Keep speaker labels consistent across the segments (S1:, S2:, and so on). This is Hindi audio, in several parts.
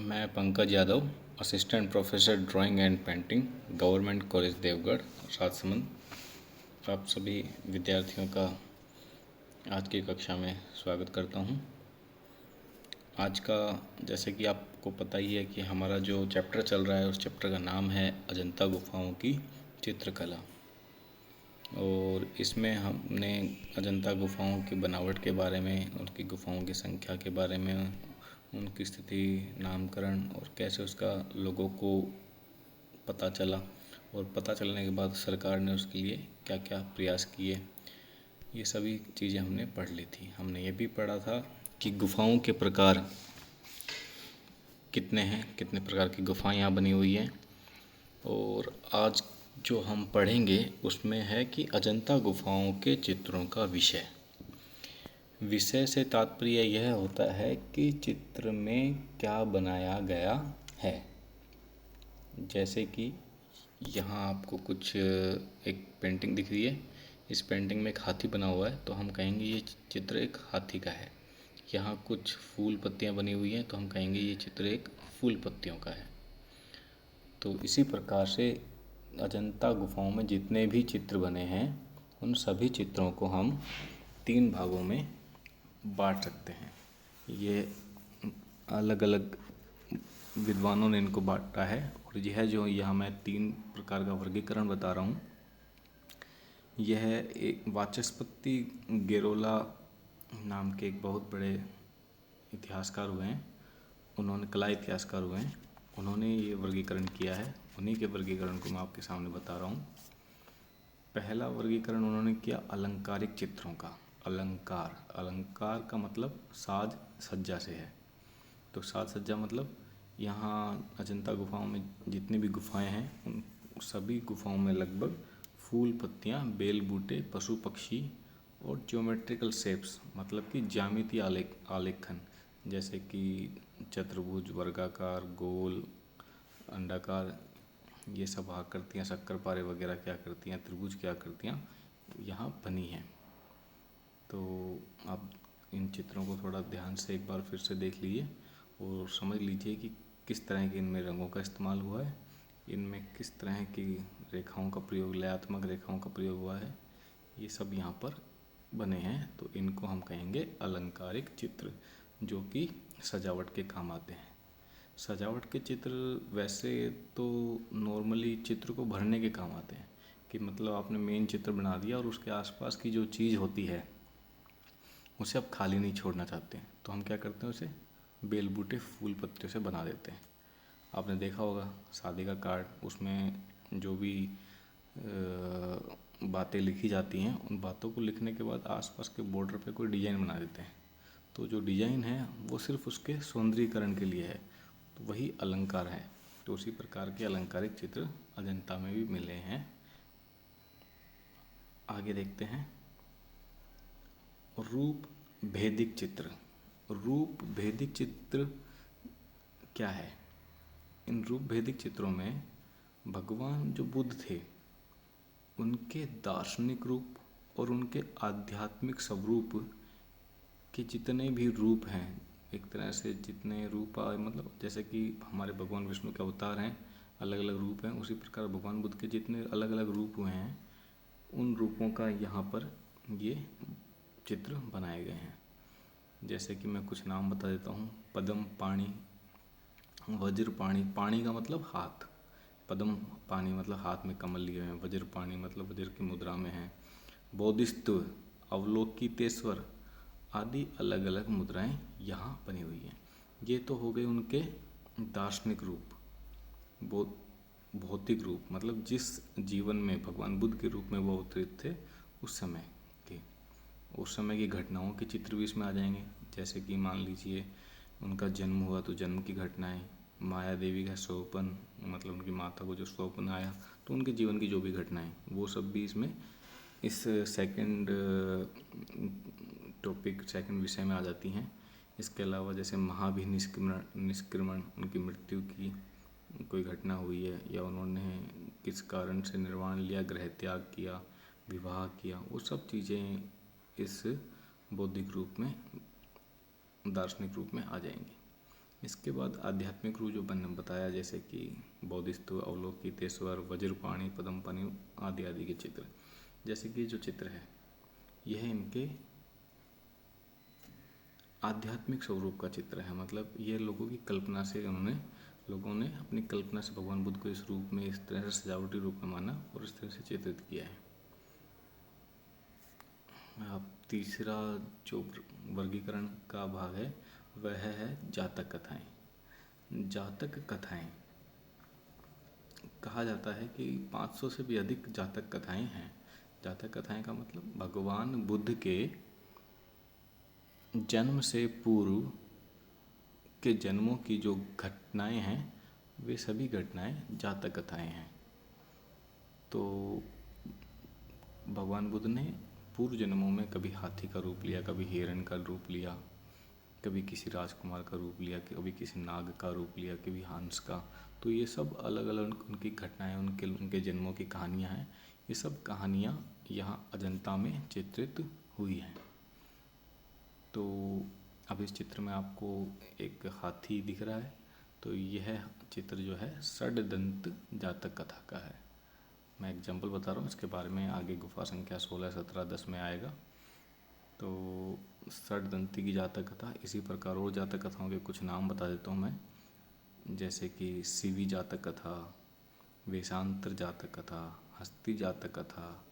S1: मैं Pankaj Yadav, assistant professor drawing and painting, government college Deogarh, Rajsamand. आप सभी विद्यार्थियों का आज की कक्षा में स्वागत करता हूं। आज का, जैसे कि आपको पता ही है कि हमारा जो चैप्टर चल रहा है उस चैप्टर का नाम है अजंता गुफाओं की चित्रकला। और इसमें हमने अजंता गुफाओं की बनावट के बारे में, उनकी गुफाओं की संख्या के बारे में, उनकी स्थिति, नामकरण और कैसे उसका लोगों को पता चला और पता चलने के बाद सरकार ने उसके लिए क्या क्या प्रयास किए, ये सभी चीज़ें हमने पढ़ ली थी। हमने ये भी पढ़ा था कि गुफाओं के प्रकार कितने हैं, कितने प्रकार की गुफाएं यहाँ बनी हुई हैं। और आज जो हम पढ़ेंगे उसमें है कि अजंता गुफाओं के चित्रों का विषय से तात्पर्य यह होता है कि चित्र में क्या बनाया गया है। जैसे कि यहाँ आपको कुछ एक पेंटिंग दिख रही है, इस पेंटिंग में एक हाथी बना हुआ है, तो हम कहेंगे ये चित्र एक हाथी का है। यहाँ कुछ फूल पत्तियाँ बनी हुई हैं, तो हम कहेंगे ये चित्र एक फूल पत्तियों का है। तो इसी प्रकार से अजंता गुफाओं में जितने भी चित्र बने हैं उन सभी चित्रों को हम 3 भागों में बांट सकते हैं। ये अलग अलग विद्वानों ने इनको बांटा है और यह जो यहाँ मैं 3 प्रकार का वर्गीकरण बता रहा हूँ, यह एक वाचस्पति गेरोला नाम के एक बहुत बड़े इतिहासकार हुए हैं, उन्होंने कला इतिहासकार हुए हैं, उन्होंने ये वर्गीकरण किया है। उन्हीं के वर्गीकरण को मैं आपके सामने बता रहा हूँ। पहला वर्गीकरण उन्होंने किया अलंकारिक चित्रों का। अलंकार का मतलब साज सज्जा से है। तो साज सज्जा मतलब यहाँ अजंता गुफाओं में जितनी भी गुफाएं हैं उन सभी गुफाओं में लगभग फूल पत्तियाँ, बेल बूटे, पशु पक्षी और ज्योमेट्रिकल शेप्स मतलब कि ज्यामितीय आलेखन, जैसे कि चतुर्भुज, वर्गाकार, गोल, अंडाकार, ये सब आकृतियाँ, शक्करपारे वगैरह की आकृतियाँ, त्रिभुज की आकृतियाँ यहाँ बनी हैं। तो आप इन चित्रों को थोड़ा ध्यान से एक बार फिर से देख लीजिए और समझ लीजिए कि किस तरह के इनमें रंगों का इस्तेमाल हुआ है, इनमें किस तरह की रेखाओं का प्रयोग, लयात्मक रेखाओं का प्रयोग हुआ है, ये सब यहाँ पर बने हैं। तो इनको हम कहेंगे अलंकारिक चित्र, जो कि सजावट के काम आते हैं। सजावट के चित्र वैसे तो नॉर्मली चित्र को भरने के काम आते हैं, कि मतलब आपने मेन चित्र बना दिया और उसके आसपास की जो चीज़ होती है उसे आप खाली नहीं छोड़ना चाहते हैं, तो हम क्या करते हैं, उसे बेल बूटे, फूल पत्तियों से बना देते हैं। आपने देखा होगा शादी का कार्ड, उसमें जो भी बातें लिखी जाती हैं उन बातों को लिखने के बाद आसपास के बॉर्डर पे कोई डिज़ाइन बना देते हैं। तो जो डिज़ाइन है वो सिर्फ उसके सौंदर्यीकरण के लिए है, तो वही अलंकार है। तो उसी प्रकार के अलंकारिक चित्र अजंता में भी मिले हैं। आगे देखते हैं रूप भेदिक चित्र। रूप भेदिक चित्र क्या है? इन रूप भेदिक चित्रों में भगवान जो बुद्ध थे उनके दार्शनिक रूप और उनके आध्यात्मिक स्वरूप के जितने भी रूप हैं, एक तरह से जितने रूप मतलब जैसे कि हमारे भगवान विष्णु के अवतार हैं, अलग अलग रूप हैं, उसी प्रकार भगवान बुद्ध के जितने अलग अलग रूप हुए हैं उन रूपों का यहाँ पर ये चित्र बनाए गए हैं। जैसे कि मैं कुछ नाम बता देता हूँ। पद्म पाणि, वज्र पाणि, पाणि का मतलब हाथ, पद्म पाणि मतलब हाथ में कमल लिए हुए हैं, वज्र पाणि मतलब वज्र की मुद्रा में है, बोधिस्त्व, अवलोकितेश्वर आदि अलग अलग मुद्राएं यहाँ बनी हुई हैं। ये तो हो गए उनके दार्शनिक रूप। भौतिक रूप मतलब जिस जीवन में भगवान बुद्ध के रूप में वो अवतरित थे उस समय के, उस समय की घटनाओं के चित्र भी इसमें आ जाएंगे। जैसे कि मान लीजिए उनका जन्म हुआ तो जन्म की घटनाएं, माया देवी का स्वपन मतलब उनकी माता को जो स्वपन आया, तो उनके जीवन की जो भी घटनाएं वो सब भी इसमें इस सेकंड टॉपिक, सेकंड विषय में आ जाती हैं। इसके अलावा जैसे निष्क्रमण, उनकी मृत्यु की कोई घटना हुई है या उन्होंने किस कारण से निर्वाण लिया, गृह त्याग किया, विवाह किया, वो सब चीज़ें इस बौद्धिक रूप में, दार्शनिक रूप में आ जाएंगी। इसके बाद आध्यात्मिक रूप जो बन बताया, जैसे कि बोधिस्तु, अवलोकितेश्वर, वज्रपाणि, पद्मपाणि आदि आदि के चित्र। जैसे कि जो चित्र है यह इनके आध्यात्मिक स्वरूप का चित्र है, मतलब ये लोगों की कल्पना से लोगों ने अपनी कल्पना से भगवान बुद्ध को इस रूप में, इस तरह से सजावटी रूप में माना और इस तरह से चित्रित किया है। अब तीसरा जो वर्गीकरण का भाग है वह है जातक कथाएं। जातक कथाएं कहा जाता है कि 500 से भी अधिक जातक कथाएं हैं। जातक कथाएं का मतलब भगवान बुद्ध के जन्म से पूर्व के जन्मों की जो घटनाएं हैं वे सभी घटनाएं जातक कथाएं हैं। तो भगवान बुद्ध ने पूर्व जन्मों में कभी हाथी का रूप लिया, कभी हिरण का रूप लिया, कभी किसी राजकुमार का रूप लिया, कभी किसी नाग का रूप लिया, कभी हंस का। तो ये सब अलग अलग उनकी घटनाएं, उनके जन्मों की कहानियां हैं। ये सब कहानियां यहाँ अजंता में चित्रित हुई हैं। तो अब इस चित्र में आपको एक हाथी दिख रहा है, तो यह चित्र जो है षड्दंत जातक कथा का है। मैं एग्जाम्पल बता रहा हूँ, इसके बारे में आगे गुफा संख्या 16, 17, 10 में आएगा। तो षड्दंती की जातक कथा, इसी प्रकार और जातक कथाओं के कुछ नाम बता देता हूँ मैं, जैसे कि शिवी जातक कथा, वेशांतर जातक कथा, हस्ती जातक कथा,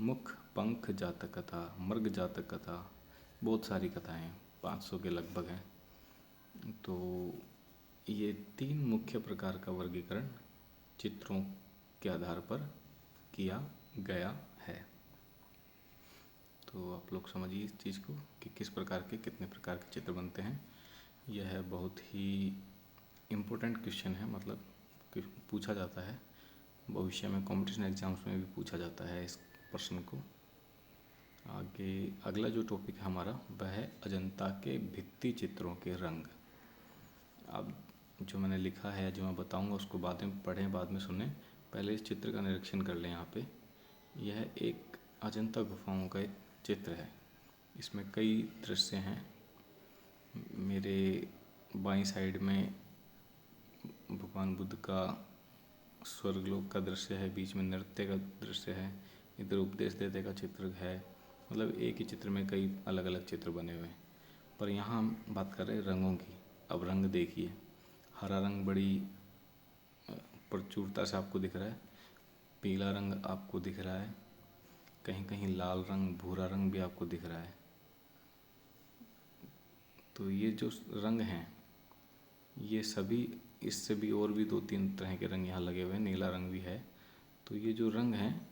S1: मुख पंख जातक कथा, मृग जातक कथा, बहुत सारी कथाएं 500 के लगभग हैं। तो ये 3 मुख्य प्रकार का वर्गीकरण चित्रों के आधार पर किया गया है। तो आप लोग समझिए इस चीज़ को कि किस प्रकार के, कितने प्रकार के चित्र बनते हैं। यह बहुत ही इम्पोर्टेंट क्वेश्चन है, मतलब कि पूछा जाता है भविष्य में, कॉम्पिटिशन एग्जाम्स में भी पूछा जाता है इस प्रश्न को। आगे अगला जो टॉपिक है हमारा वह है अजंता के भित्ति चित्रों के रंग। अब जो मैंने लिखा है, जो मैं बताऊंगा उसको बाद में पढ़ें, बाद में सुने, पहले इस चित्र का निरीक्षण कर लें। यहाँ पे यह एक अजंता गुफाओं का एक चित्र है। इसमें कई दृश्य हैं। मेरे बाईं साइड में भगवान बुद्ध का स्वर्गलोक का दृश्य है, बीच में नृत्य का दृश्य है, इधर उपदेश देते का चित्र है। मतलब एक ही चित्र में कई अलग अलग चित्र बने हुए हैं। पर यहाँ हम बात कर रहे हैं रंगों की। अब रंग देखिए, हरा रंग बड़ी प्रचुरता से आपको दिख रहा है, पीला रंग आपको दिख रहा है, कहीं कहीं लाल रंग, भूरा रंग भी आपको दिख रहा है। तो ये जो रंग हैं ये सभी, इससे भी और भी 2-3 तरह के रंग यहाँ लगे हुए हैं, नीला रंग भी है। तो ये जो रंग हैं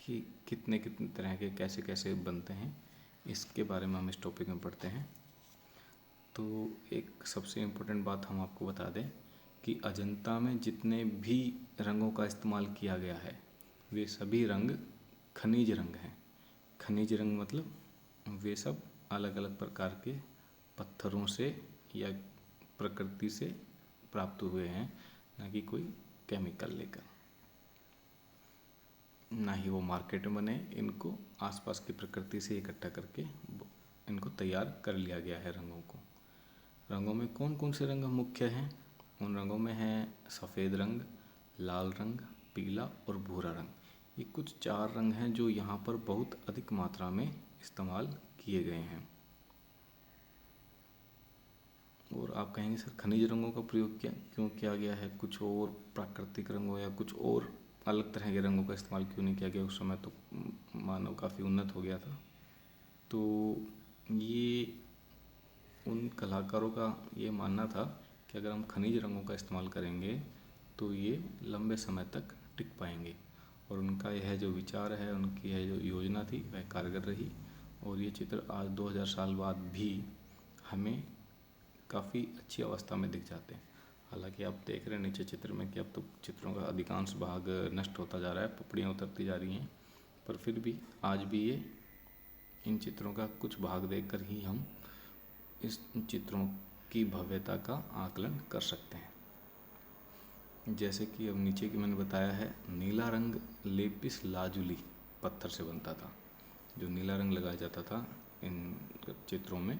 S1: ये कितने कितने तरह के, कैसे कैसे बनते हैं, इसके बारे में हम इस टॉपिक में पढ़ते हैं। तो एक सबसे इम्पोर्टेंट बात हम आपको बता दें कि अजंता में जितने भी रंगों का इस्तेमाल किया गया है वे सभी रंग खनिज रंग हैं। खनिज रंग मतलब वे सब अलग अलग प्रकार के पत्थरों से या प्रकृति से प्राप्त हुए हैं, ना कि कोई केमिकल लेकर, ना ही वो मार्केट में बने। इनको आसपास की प्रकृति से इकट्ठा करके इनको तैयार कर लिया गया है रंगों को। रंगों में कौन कौन से रंग मुख्य हैं? उन रंगों में है सफ़ेद रंग, लाल रंग, पीला और भूरा रंग। ये कुछ 4 रंग हैं जो यहाँ पर बहुत अधिक मात्रा में इस्तेमाल किए गए हैं। और आप कहेंगे सर खनिज रंगों का प्रयोग क्यों किया गया है? कुछ और प्राकृतिक रंगों या कुछ और अलग तरह के रंगों का इस्तेमाल क्यों नहीं किया गया? उस समय तो मानव काफ़ी उन्नत हो गया था। तो ये उन कलाकारों का ये मानना था कि अगर हम खनिज रंगों का इस्तेमाल करेंगे तो ये लंबे समय तक टिक पाएंगे। और उनका यह जो विचार है, उनकी यह जो योजना थी वह कारगर रही। और ये चित्र आज 2000 साल बाद भी हमें काफ़ी अच्छी अवस्था में दिख जाते हैं। हालांकि आप देख रहे हैं नीचे चित्र में कि अब तो चित्रों का अधिकांश भाग नष्ट होता जा रहा है, पपड़ियाँ उतरती जा रही हैं, पर फिर भी आज भी ये इन चित्रों का कुछ भाग देखकर ही हम इस चित्रों की भव्यता का आकलन कर सकते हैं। जैसे कि अब नीचे की मैंने बताया है, नीला रंग लेपिस लाजुली पत्थर से बनता था। जो नीला रंग लगाया जाता था इन चित्रों में,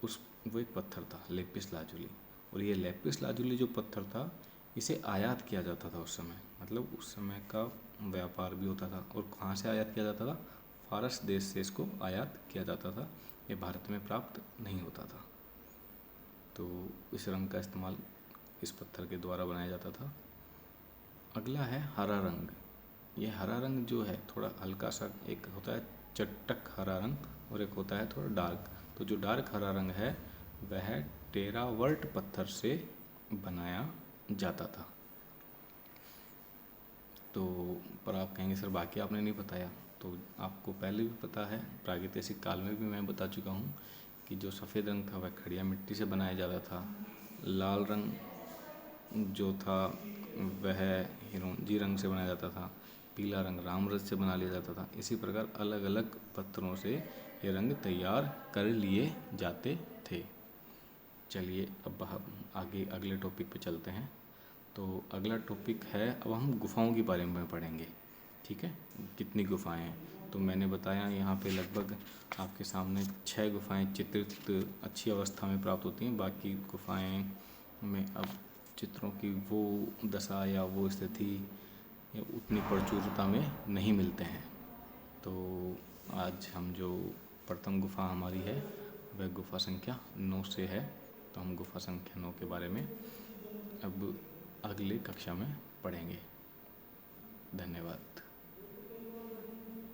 S1: वो एक पत्थर था लेपिस लाजुली। और ये लैपिस लाजुली जो पत्थर था इसे आयात किया जाता था उस समय, मतलब उस समय का व्यापार भी होता था। और कहाँ से आयात किया जाता था? फारस देश से इसको आयात किया जाता था, ये भारत में प्राप्त नहीं होता था। तो इस रंग का इस्तेमाल इस पत्थर के द्वारा बनाया जाता था। अगला है हरा रंग। ये हरा रंग जो है थोड़ा हल्का सा, एक होता है चटक हरा रंग और एक होता है थोड़ा डार्क। तो जो डार्क हरा रंग है वह टेरावर्ट पत्थर से बनाया जाता था। तो पर आप कहेंगे सर बाकी आपने नहीं बताया, तो आपको पहले भी पता है, प्रागैतिहासिक काल में भी मैं बता चुका हूँ कि जो सफ़ेद रंग था वह खड़िया मिट्टी से बनाया जाता था। लाल रंग जो था वह हिरोंजी रंग से बनाया जाता था। पीला रंग रामरस से बना लिया जाता था। इसी प्रकार अलग अलग पत्थरों से ये रंग तैयार कर लिए जाते थे। चलिए अब हम आगे अगले टॉपिक पे चलते हैं। तो अगला टॉपिक है, अब हम गुफाओं के बारे में पढ़ेंगे। ठीक है, कितनी गुफाएं हैं? तो मैंने बताया यहाँ पे लगभग आपके सामने 6 गुफाएं चित्रित अच्छी अवस्था में प्राप्त होती हैं। बाकी गुफाएं में अब चित्रों की वो दशा या वो स्थिति या उतनी प्रचुरता में नहीं मिलते हैं। तो आज हम जो प्रथम गुफा हमारी है वह गुफा संख्या 9 से है। तो हम गुफा संख्या 9 के बारे में अब अगली कक्षा में पढ़ेंगे। धन्यवाद।